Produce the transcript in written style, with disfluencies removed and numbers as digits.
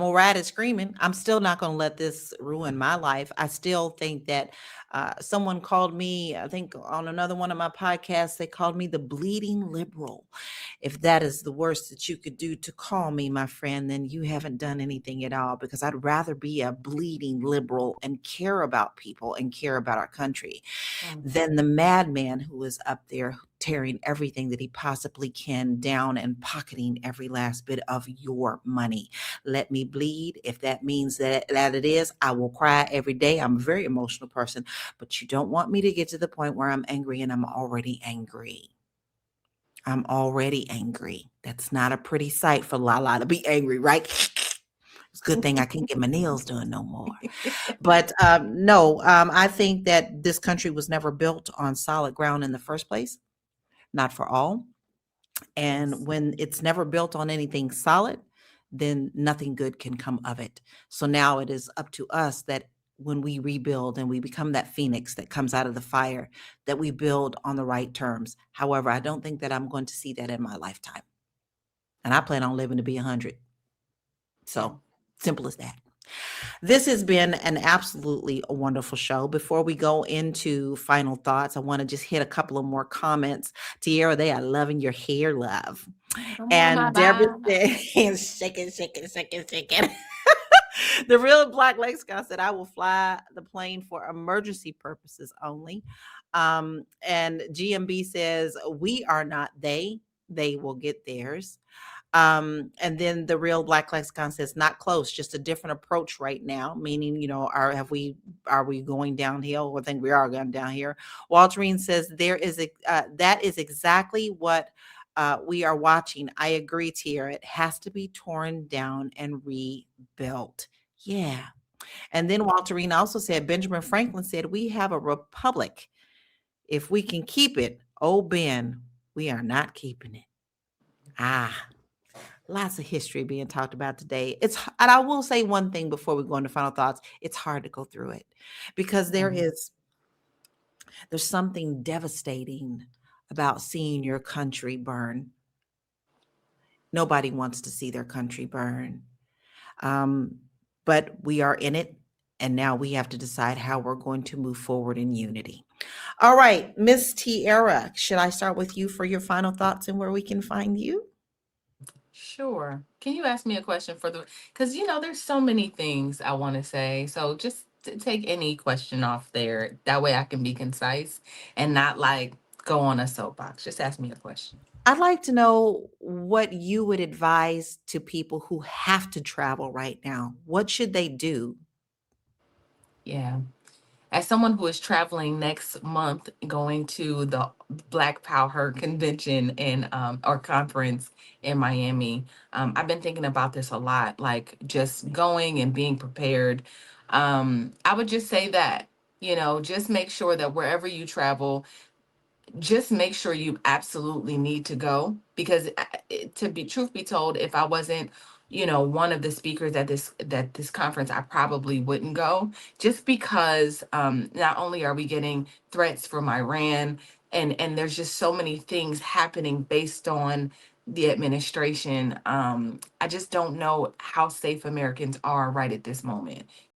gonna ride it screaming. I'm still not gonna let this ruin my life. I still think that someone called me, I think on another one of my podcasts, they called me the bleeding liberal. If that is the worst that you could do to call me, my friend, then you haven't done anything at all, because I'd rather be a bleeding liberal and care about people and care about our country Mm. than the madman who is up there tearing everything that he possibly can down and pocketing every last bit of your money. Let me bleed. If that means that it is, I will cry every day. I'm a very emotional person, but you don't want me to get to the point where I'm angry, and I'm already angry. I'm already angry. That's not a pretty sight for LaLa to be angry, right? It's a good thing I can't get my nails done no more. But no, I think that this country was never built on solid ground in the first place, not for all. And Yes. when it's never built on anything solid, then nothing good can come of it. So now it is up to us that when we rebuild and we become that phoenix that comes out of the fire, that we build on the right terms. However, I don't think that I'm going to see that in my lifetime. And I plan on living to be 100. Yeah. So simple as that. This has been an absolutely wonderful show. Before we go into final thoughts, I want to just hit a couple of more comments. Tierra, they are loving your hair, love. Come on, my And Deborah bye. said, shaking, shaking, shaking, shaking. The real Black Lexicon said, I will fly the plane for emergency purposes only. And GMB says, we are not they. They will get theirs. And then the real Black Lexicon says, not close, just a different approach right now. Meaning, are we going downhill? I think we are going down here. Walterine says that is exactly what we are watching. I agree, Tier. It has to be torn down and rebuilt. Yeah. And then Walterine also said, Benjamin Franklin said, we have a republic. If we can keep it, oh Ben, we are not keeping it. Ah, lots of history being talked about today. And I will say one thing before we go into final thoughts. It's hard to go through it because Mhm. there's something devastating about seeing your country burn. Nobody wants to see their country burn. Um, but we are in it, and now we have to decide how we're going to move forward in unity. All right, Miss Tierra, should I start with you for your final thoughts and where we can find you? Sure. Can you ask me a question for the, because there's so many things I want to say. So just take any question off there. That way I can be concise and not like go on a soapbox. Just ask me a question. I'd like to know what you would advise to people who have to travel right now. What should they do? Yeah. As someone who is traveling next month, going to the Black Power convention and or conference in Miami, I've been thinking about this a lot, like just going and being prepared. I would just say that, just make sure that wherever you travel, just make sure you absolutely need to go, because to be truth be told, if I wasn't one of the speakers at this conference, I probably wouldn't go, just because not only are we getting threats from Iran, and there's just so many things happening based on the administration. I just don't know how safe Americans are right at this moment.